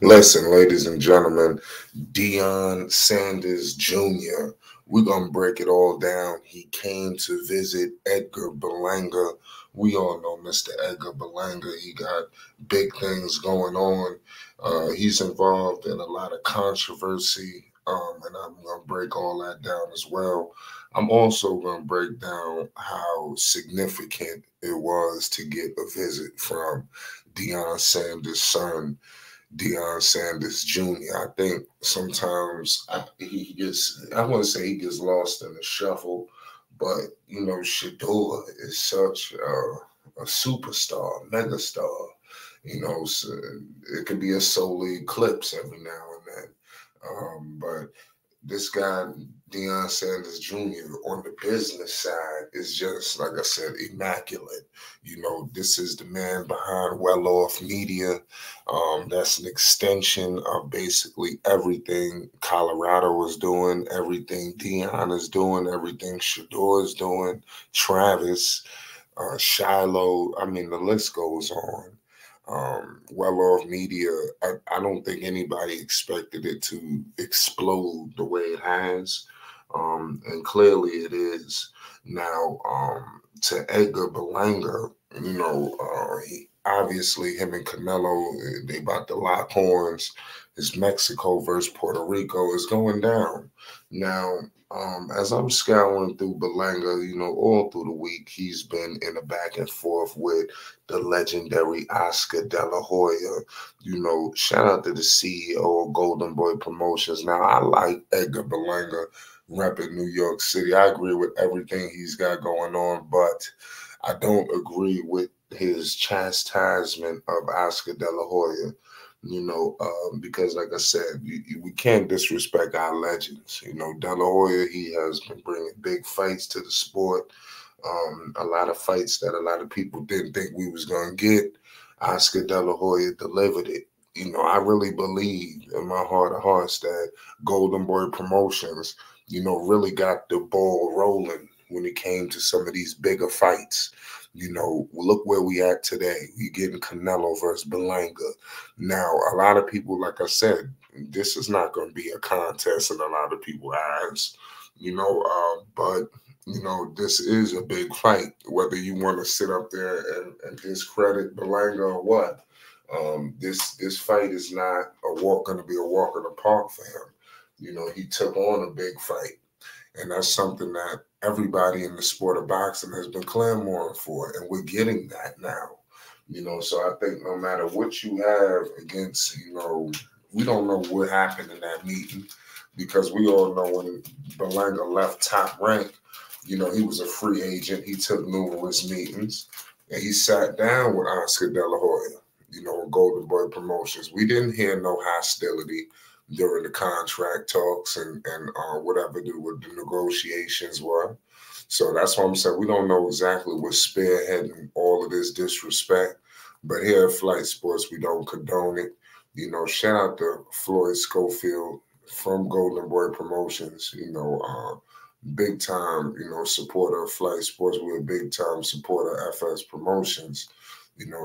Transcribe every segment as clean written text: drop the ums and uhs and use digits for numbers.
Listen, ladies and gentlemen, Deion Sanders Jr., we're going to break it all down. He came to visit Edgar Berlanga. We all know Mr. Edgar Berlanga. He got big things going on. He's involved in a lot of controversy, and I'm going to break all that down as well. I'm also going to break down how significant it was to get a visit from Deion Sanders' son, Deion Sanders Jr. I think sometimes he gets, I want to say he gets lost in the shuffle, but Shador is such a superstar, megastar. So it could be a solar eclipse every now and then. But this guy, Deion Sanders Jr., on the business side is just, like I said, immaculate. This is the man behind Well Off Media. That's an extension of basically everything Colorado is doing, everything Deion is doing, everything Shador is doing, Travis, Shiloh. I mean, the list goes on. Well Off Media, I don't think anybody expected it to explode the way it has. And clearly it is. Now, to Edgar Berlanga, he obviously him and Canelo, they about to lock horns. His Mexico versus Puerto Rico is going down. Now, as I'm scouring through Berlanga, all through the week, he's been in a back and forth with the legendary Oscar De La Hoya. Shout out to the CEO of Golden Boy Promotions. Now, I like Edgar Berlanga repping New York City. I agree with everything he's got going on, but I don't agree with his chastisement of Oscar De La Hoya. Because like I said, we can't disrespect our legends. De La Hoya, he has been bringing big fights to the sport. A lot of fights that a lot of people didn't think we was going to get. Oscar De La Hoya delivered it. I really believe in my heart of hearts that Golden Boy Promotions, really got the ball rolling when it came to some of these bigger fights. Look where we at today. We getting Canelo versus Berlanga. Now, a lot of people, like I said, this is not going to be a contest in a lot of people's eyes, but this is a big fight, whether you want to sit up there and discredit Berlanga or what. This fight is not going to be a walk in the park for him. He took on a big fight. And that's something that everybody in the sport of boxing has been clamoring for, and we're getting that now. So I think no matter what you have against, we don't know what happened in that meeting, because we all know when Berlanga left Top Rank, he was a free agent. He took numerous meetings, and he sat down with Oscar De La Hoya, Golden Boy Promotions. We didn't hear no hostility during the contract talks and whatever the negotiations were. So that's why I'm saying we don't know exactly what's spearheading all of this disrespect. But here at Flight Sports, we don't condone it. Shout out to Floyd Schofield from Golden Boy Promotions, big time, supporter of Flight Sports. We're a big time supporter of FS Promotions,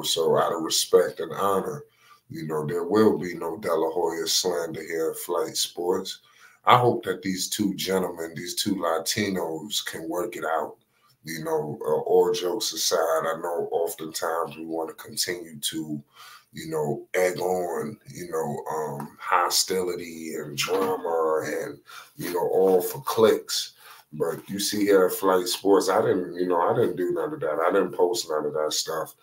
so out of respect and honor, there will be no De La Hoya slander here at Flight Sports. I hope that these two gentlemen, these two Latinos, can work it out. All jokes aside, I know oftentimes we want to continue to, egg on, hostility and drama and, all for clicks. But you see here at Flight Sports, I didn't do none of that. I didn't post none of that stuff.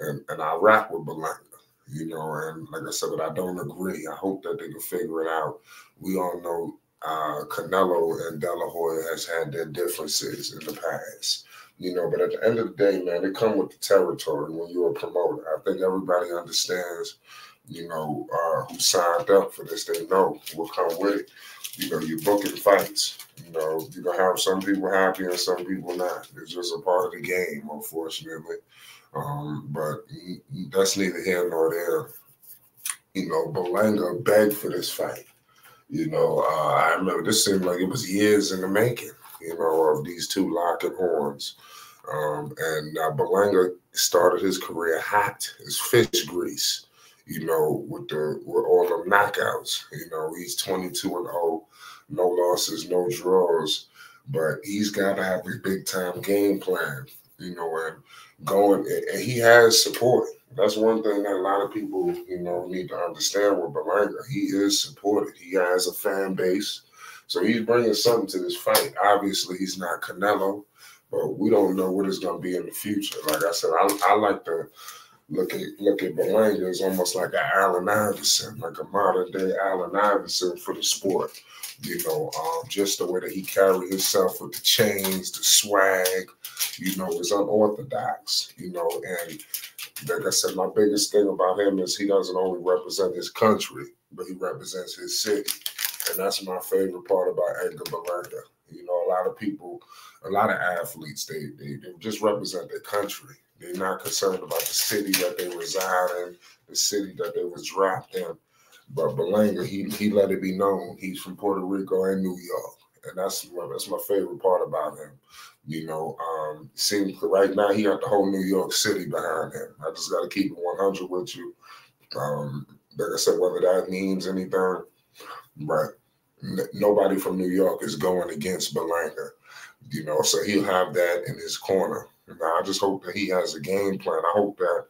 And I rap with Berlanga. And like I said, but I don't agree. I hope that they can figure it out. We all know Canelo and De La Hoya has had their differences in the past. But at the end of the day, man, it come with the territory when you're a promoter. I think everybody understands, who signed up for this. They know what come with it. You're booking fights. You're going to have some people happy and some people not. It's just a part of the game, unfortunately. But that's neither here nor there. Berlanga begged for this fight. I remember this seemed like it was years in the making, of these two locking horns. And Berlanga started his career hot as fish grease. with all them knockouts. He's 22-0, no losses, no draws, but he's got to have a big time game plan. And going, and he has support. That's one thing that a lot of people, need to understand with Berlanga. He is supported. He has a fan base. So he's bringing something to this fight. Obviously, he's not Canelo, but we don't know what it's going to be in the future. Like I said, I like to look at Berlanga as almost like an Allen Iverson, like a modern day Allen Iverson for the sport. Just the way that he carried himself with the chains, the swag, is unorthodox, and like I said, my biggest thing about him is he doesn't only represent his country, but he represents his city. And that's my favorite part about Edgar Berlanga. A lot of people, a lot of athletes, they just represent their country. They're not concerned about the city that they reside in, the city that they was dropped in. But Berlanga, he let it be known he's from Puerto Rico and New York. And that's my favorite part about him. Seems right now he got the whole New York City behind him. I just got to keep it 100 with you. Like I said, whether that means anything, but nobody from New York is going against Berlanga, so he'll have that in his corner. Now, I just hope that he has a game plan. I hope that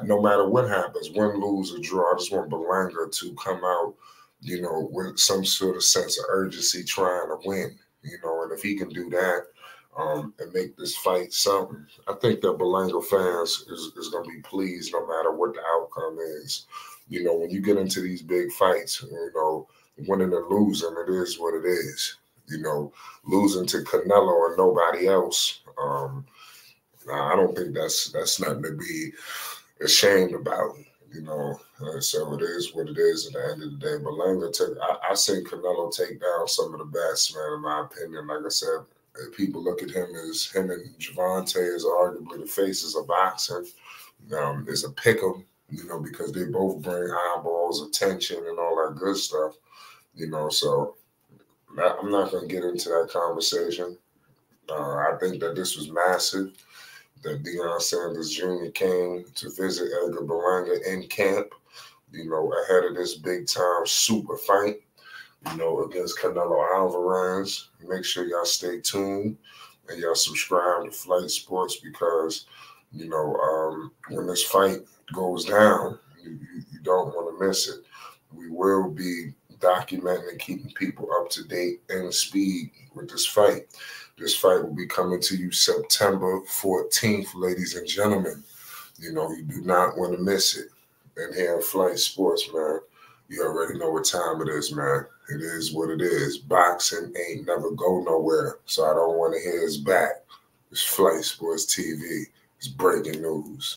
no matter what happens, win, lose, or draw, I just want Berlanga to come out, with some sort of sense of urgency trying to win, and if he can do that, and make this fight something, I think that Berlanga fans is going to be pleased no matter what the outcome is. When you get into these big fights, winning or losing, it is what it is. Losing to Canelo or nobody else, I don't think that's nothing to be ashamed about. So it is what it is at the end of the day. Berlanga I say Canelo take down some of the best, man, in my opinion. Like I said, people look at him and Gervonta as arguably the faces of boxing. It's a pick 'em, because they both bring eyeballs, attention, and all that good stuff. So I'm not going to get into that conversation. I think that this was massive, that Deion Sanders Jr. came to visit Edgar Berlanga in camp, ahead of this big-time super fight, against Canelo Alvarez. Make sure y'all stay tuned and y'all subscribe to Flight Sports because, when this fight goes down, you don't want to miss it. We will be documenting and keeping people up to date and speed with this fight. This fight will be coming to you September 14th, ladies and gentlemen. You do not want to miss it. And here at Flight Sports, man, you already know what time it is, man. It is what it is. Boxing ain't never go nowhere, so I don't want to hear it's back. It's Flight Sports TV. It's breaking news.